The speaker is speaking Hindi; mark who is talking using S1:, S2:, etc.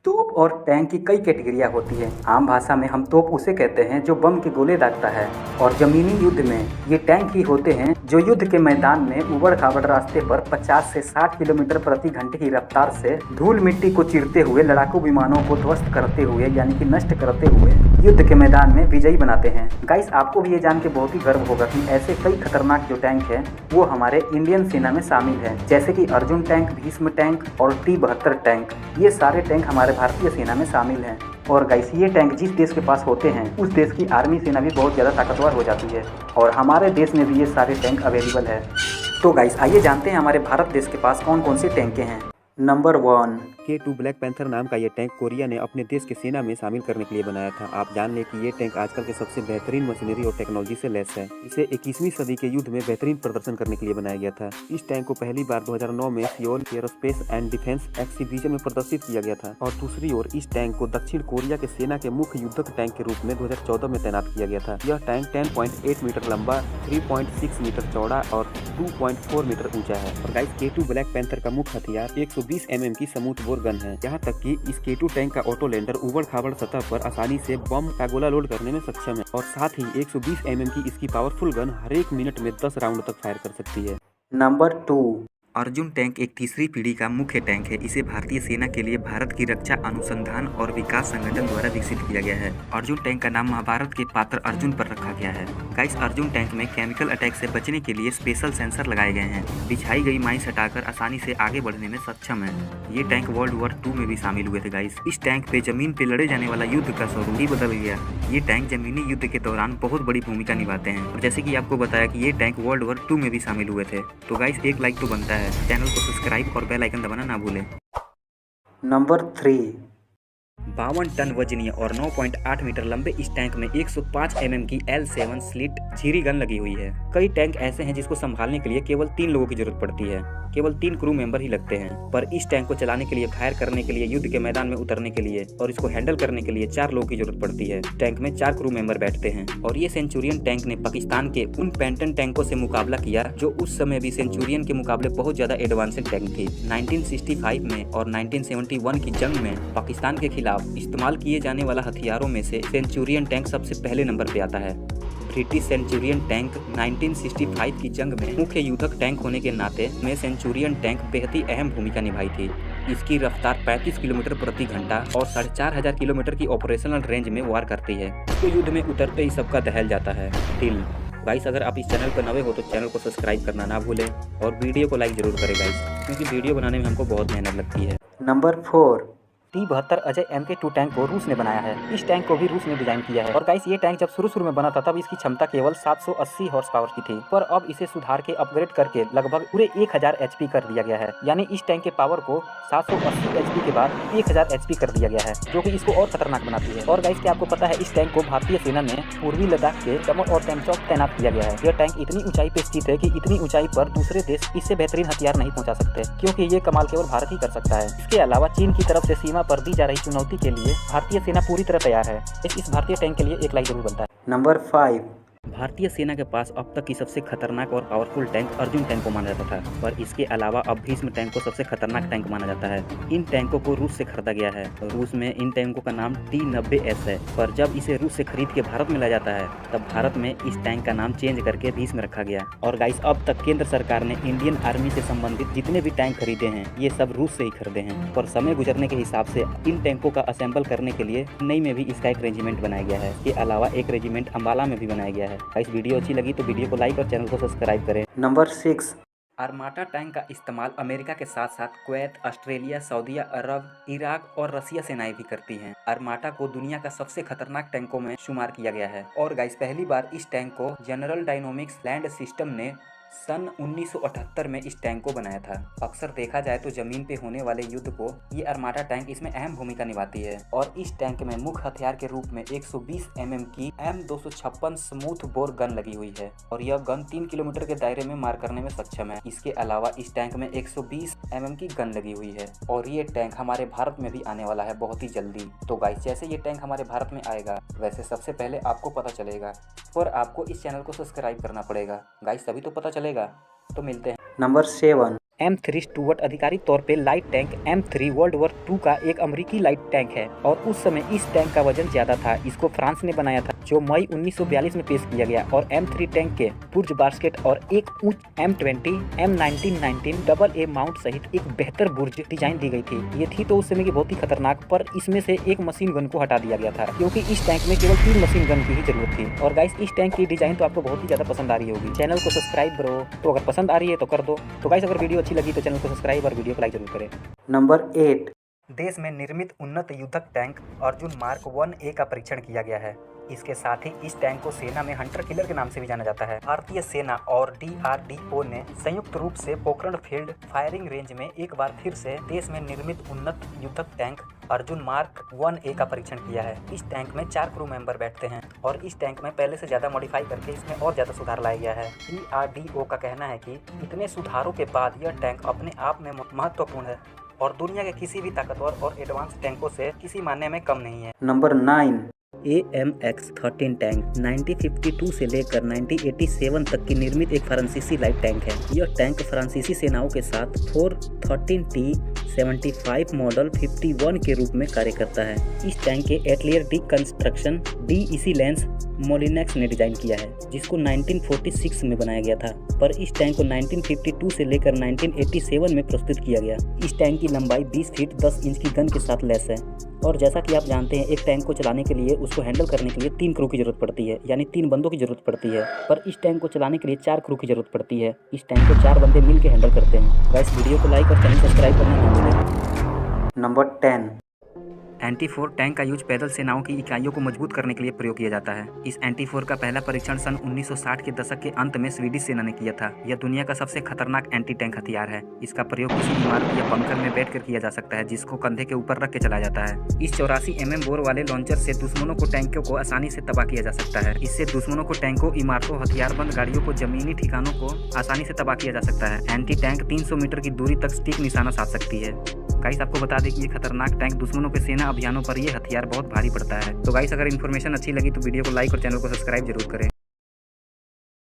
S1: तोप और टैंक की कई कैटेगरियाँ होती हैं। आम भाषा में हम तोप उसे कहते हैं जो बम के गोले दागता है, और जमीनी युद्ध में ये टैंक ही होते हैं जो युद्ध के मैदान में उबड़-खाबड़ रास्ते पर 50 से 60 किलोमीटर प्रति घंटे की रफ्तार से धूल मिट्टी को चीरते हुए लड़ाकू विमानों को ध्वस्त करते हुए यानी कि नष्ट करते हुए युद्ध के मैदान में विजयी बनाते हैं। गाइस, आपको भी ये जान के बहुत ही गर्व होगा कि ऐसे कई खतरनाक जो टैंक हैं वो हमारे इंडियन सेना में शामिल हैं, जैसे कि अर्जुन टैंक, भीष्म टैंक और T-72 टैंक। ये सारे टैंक हमारे भारतीय सेना में शामिल हैं। और गाइस, ये टैंक जिस देश के पास होते हैं उस देश की आर्मी सेना भी बहुत ज़्यादा ताकतवर हो जाती है, और हमारे देश में भी ये सारे टैंक अवेलेबल है। तो गाइस, आइए जानते हैं हमारे भारत देश के पास कौन कौन से टैंकें हैं। नंबर 1,
S2: K2 ब्लैक पैंथर नाम का ये टैंक कोरिया ने अपने देश की सेना में शामिल करने के लिए बनाया था। आप जान लें कि ये टैंक आजकल के सबसे बेहतरीन मशीनरी और टेक्नोलॉजी से लैस है। इसे 21वीं सदी के युद्ध में बेहतरीन प्रदर्शन करने के लिए बनाया गया था। इस टैंक को पहली बार 2009 में Seoul aerospace and defence exhibition में प्रदर्शित किया गया था। और दूसरी ओर इस टैंक को दक्षिण कोरिया के सेना के मुख्य युद्धक टैंक के रूप में 2014 में तैनात किया गया था। यह टैंक 10.8 मीटर लंबा, 3.6 मीटर चौड़ा और 2.4 मीटर ऊंचा है। और गाइस, K2 ब्लैक पैंथर का मुख्य हथियार 120 mm की स्मूथ बोर गन है। यहाँ तक कि इस K2 टैंक का ऑटो लैंडर उबड़ खाबड़ सतह पर आसानी से बम का गोला लोड करने में सक्षम है, और साथ ही 120 mm की इसकी पावरफुल गन हर एक मिनट में 10 राउंड तक फायर कर सकती है।
S1: नंबर 2,
S3: अर्जुन टैंक एक तीसरी पीढ़ी का मुख्य टैंक है। इसे भारतीय सेना के लिए भारत की रक्षा अनुसंधान और विकास संगठन द्वारा विकसित किया गया है। अर्जुन टैंक का नाम महाभारत के पात्र अर्जुन पर रखा गया है। गाइस, अर्जुन टैंक में केमिकल अटैक से बचने के लिए स्पेशल सेंसर लगाए गए हैं। बिछाई गई माइंस हटाकर आसानी से आगे बढ़ने में सक्षम है। ये टैंक वर्ल्ड वॉर 2 में भी शामिल हुए थे। गाइस, इस टैंक पे जमीन पे लड़े जाने वाला युद्ध का स्वरूप ही बदल गया। ये टैंक जमीनी युद्ध के दौरान बहुत बड़ी भूमिका निभाते हैं, और जैसे कि आपको बताया कि ये टैंक वर्ल्ड वॉर 2 में भी शामिल हुए थे। तो गाइस, एक लाइक तो बनता है। चैनल को सब्सक्राइब और बेल आइकन दबाना ना भूलें।
S1: नंबर 3,
S2: 52 टन वजनीय और 9.8 मीटर लंबे इस टैंक में 105 mm की L7 स्लिट झीरी गन लगी हुई है। कई टैंक ऐसे हैं जिसको संभालने के लिए केवल 3 लोगों की जरूरत पड़ती है, केवल 3 क्रू मेंबर ही लगते हैं। पर इस टैंक को चलाने के लिए, फायर करने के लिए, युद्ध के मैदान में उतरने के लिए और इसको हैंडल करने के लिए 4 लोगों की जरूरत पड़ती है। टैंक में 4 क्रू मेंबर बैठते हैं। और ये सेंचुरियन टैंक ने पाकिस्तान के उन पैंटन टैंकों से मुकाबला किया जो उस समय भी सेंचुरियन के मुकाबले बहुत ज्यादा एडवांस्ड टैंक थी। 1965 में और 1971 की जंग में पाकिस्तान के खिलाफ इस्तेमाल किए जाने वाला हथियारों में से सेंचुरियन टैंक सबसे पहले नंबर पे आता है। ब्रिटिश सेंचुरियन टैंक 1965 की जंग में मुख्य युद्धक टैंक होने के नाते में सेंचुरियन टैंक बेहद ही अहम भूमिका निभाई थी। इसकी रफ्तार 35 किलोमीटर प्रति घंटा और 4500 किलोमीटर की ऑपरेशनल रेंज में वार करती है। तो युद्ध में उतरते ही सबका दहल जाता है दिल। गाइस, अगर आप इस चैनल पर नए हो तो चैनल को सब्सक्राइब करना ना भूलें, और वीडियो को लाइक जरूर करें गाइस, क्योंकि वीडियो बनाने में हमको बहुत मेहनत लगती है।
S1: Number 4,
S4: T-72 Ajay MK2 tank को रूस ने बनाया है। इस टैंक को भी रूस ने डिजाइन किया है। और गाइस, ये टैंक जब शुरू में बना था तब इसकी क्षमता केवल 780 हॉर्स पावर की थी, पर अब इसे सुधार के अपग्रेड करके लगभग पूरे 1000 HP कर दिया गया है। यानी इस टैंक के पावर को 780 HP के बाद 1000 HP कर दिया गया है, जो कि इसको और खतरनाक बनाती है। और गाइस, क्या आपको पता है इस टैंक को भारतीय सेना ने पूर्वी लद्दाख के दमन और टेमचौक तैनात किया गया है। यह टैंक इतनी ऊंचाई पे स्थित है कि इतनी ऊंचाई पर दूसरे देश इससे बेहतरीन हथियार नहीं पहुंचा सकते, क्योंकि ये कमाल केवल भारत ही कर सकता है। इसके अलावा चीन की तरफ से सीमा पर दी जा रही चुनौती के लिए भारतीय सेना पूरी तरह तैयार है। इस भारतीय टैंक के लिए एक लाइक जरूर बनता है।
S1: नंबर 5,
S2: भारतीय सेना के पास अब तक की सबसे खतरनाक और पावरफुल टैंक अर्जुन टैंक को माना जाता था, पर इसके अलावा अब भीष्म टैंक को सबसे खतरनाक टैंक माना जाता है। इन टैंकों को रूस से खरीदा गया है। रूस में इन टैंकों का नाम T-90S है, पर जब इसे रूस से खरीद के भारत में लाया जाता है तब भारत में इस टैंक का नाम चेंज करके भीष्म रखा गया। और गाइस, अब तक केंद्र सरकार ने इंडियन आर्मी से संबंधित जितने भी टैंक खरीदे हैं ये सब रूस से ही खरीदे हैं। पर समय गुजरने के हिसाब से इन टैंकों का असेंबल करने के लिए चेन्नई में भी इसका एक रेजिमेंट बनाया गया है। इसके अलावा एक रेजिमेंट अंबाला में भी बनाया गया है। गाइस, वीडियो अच्छी लगी तो वीडियो को लाइक और चैनल को सब्सक्राइब करें।
S1: नंबर 6,
S4: अरमाटा टैंक का इस्तेमाल अमेरिका के साथ साथ कुवैत, ऑस्ट्रेलिया, सऊदी अरब, इराक और रसिया सेनाएं भी करती हैं। अरमाटा को दुनिया का सबसे खतरनाक टैंकों में शुमार किया गया है। और गाइस, पहली बार इस टैंक को जनरल डायनामिक्स लैंड सिस्टम ने सन 1978 में इस टैंक को बनाया था। अक्सर देखा जाए तो जमीन पे होने वाले युद्ध को ये अरमाटा टैंक इसमें अहम भूमिका निभाती है। और इस टैंक में मुख्य हथियार के रूप में 120 mm की M256 स्मूथ बोर गन लगी हुई है, और यह गन 3 किलोमीटर के दायरे में मार करने में सक्षम है। इसके अलावा इस टैंक में 120 mm की गन लगी हुई है, और ये टैंक हमारे भारत में भी आने वाला है बहुत ही जल्दी। तो गाइस, जैसे ये टैंक हमारे भारत में आएगा वैसे सबसे पहले आपको पता चलेगा, पर आपको इस चैनल को सब्सक्राइब करना पड़ेगा गाइस, तभी तो पता चलेगा। तो मिलते हैं।
S1: नंबर 7,
S2: M3 स्टुअर्ट आधिकारिक तौर पे light tank M3 world war 2 का एक अमेरिकी लाइट टैंक है और उस समय इस टैंक का वजन ज्यादा था। इसको फ्रांस ने बनाया था, जो मई 1942 में पेश किया गया और M3 टैंक के पुर्ज बास्केट और एक ऊंच M20, M1919 double A mount सहित एक बेहतर बुर्ज डिजाइन दी गई थी। ये थी तो उस समय की बहुत ही खतरनाक, पर इसमें से एक मशीन गन को हटा दिया गया था क्योंकि इस टैंक में केवल 3 मशीन गन की ही जरूरत थी। और गाइस इस टैंक की डिजाइन तो आपको बहुत ही ज्यादा पसंद आ रही होगी। चैनल को सब्सक्राइब करो, तो अगर पसंद आ रही है तो कर दो। तो गाइस अगर वीडियो अच्छी लगी तो चैनल को सब्सक्राइब और वीडियो को लाइक जरूर करें।
S1: नंबर 8।
S4: देश में निर्मित उन्नत युद्धक टैंक अर्जुन मार्क 1A का परीक्षण किया गया है। इसके साथ ही इस टैंक को सेना में हंटर किलर के नाम से भी जाना जाता है। भारतीय सेना और DRDO ने संयुक्त रूप से पोखरण फील्ड फायरिंग रेंज में एक बार फिर से देश में निर्मित उन्नत युद्धक टैंक अर्जुन मार्क 1A का परीक्षण किया है। इस टैंक में 4 क्रू मेंबर बैठते हैं और इस टैंक में पहले से ज़्यादा मॉडिफाई करके इसमें और ज़्यादा सुधार लाया गया है। DRDO का कहना है कि इतने सुधारों के बाद यह टैंक अपने आप में महत्वपूर्ण है और दुनिया के किसी भी ताकतवर और एडवांस टैंकों से किसी मायने में कम नहीं है।
S1: नंबर 9।
S2: AMX-13 टैंक 1952 से लेकर 1987 तक की निर्मित एक फ्रांसीसी लाइट टैंक है। यह टैंक फ्रांसीसी सेनाओं के साथ 413T75 मॉडल 51 के रूप में कार्य करता है। इस टैंक के एटलियर डी कंस्ट्रक्शन DEC लेंस मोलिनेक्स ने डिजाइन किया है, जिसको 1946 में बनाया गया था, पर इस टैंक को 1952 से लेकर 1987 में प्रस्तुत किया गया। इस टैंक की लंबाई 20 फीट 10 इंच की गन के साथ लैस है और जैसा कि आप जानते हैं एक टैंक को चलाने के लिए उसको हैंडल करने के लिए 3 क्रू की जरूरत पड़ती है, यानी 3 बंदों की जरूरत पड़ती है, पर इस टैंक को चलाने के लिए 4 क्रू की जरूरत पड़ती है। इस टैंक को 4 बंदे मिलकर हैंडल करते हैं। गाइस वीडियो को लाइक और चैनल सब्सक्राइब करना ना भूलें।
S1: नंबर 10।
S3: एंटी-4 टैंक का यूज पैदल सेनाओं की इकाइयों को मजबूत करने के लिए प्रयोग किया जाता है। इस एंटी-4 का पहला परीक्षण सन 1960 के दशक के अंत में स्वीडिश सेना ने किया था। यह दुनिया का सबसे खतरनाक एंटी टैंक हथियार है। इसका प्रयोग किसी इमारत या बंकर में बैठकर किया जा सकता है, जिसको कंधे के ऊपर रख के चलाया जाता है। इस 84 mm बोर वाले लॉन्चर से दुश्मनों को टैंकों को आसानी से तबाह किया जा सकता है। इससे दुश्मनों को टैंकों, इमारतों, हथियारबंद गाड़ियों को जमीनी ठिकानों को आसानी से तबाह किया जा सकता है। एंटी टैंक 300 मीटर की दूरी तक सटीक निशाना साध सकती है। गाइस आपको बता दें कि ये खतरनाक टैंक दुश्मनों के सेना अभियानों पर ये हथियार बहुत भारी पड़ता है। तो गाइस अगर इन्फॉर्मेशन अच्छी लगी तो वीडियो को लाइक और चैनल को सब्सक्राइब जरूर करें।